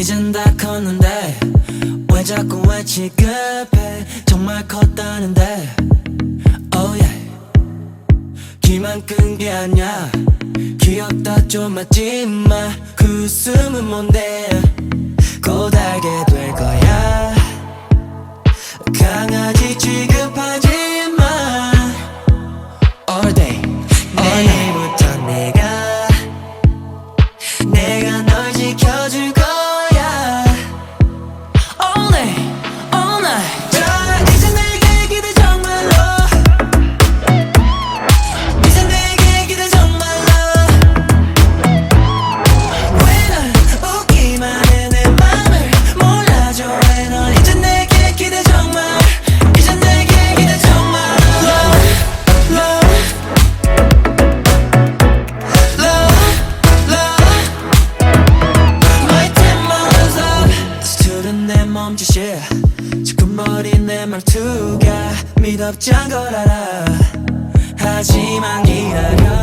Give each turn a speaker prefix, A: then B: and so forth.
A: 이젠 다 컸는데 왜 자꾸 왜 취급해 정말 컸다는데 oh yeah 귀만 끈 게 아니야 귀엽다 좀 맞지마 그 웃음은 뭔데 곧 알게 될 거야 강아지 취급하지 마 all day all night 내가 널 지켜줄 거야 all day all night 자 이제 내게 기대 정말로 이제 내게 기대 정말로 왜 날 웃기만 해 내 맘을 몰라줘 왜 넌 이제 내게 기대 정말 이제 내게 기대 정말 love love 내 몸짓이 지끈머린 내 말투가 미덥지 않은 걸 알아 하지만 기다려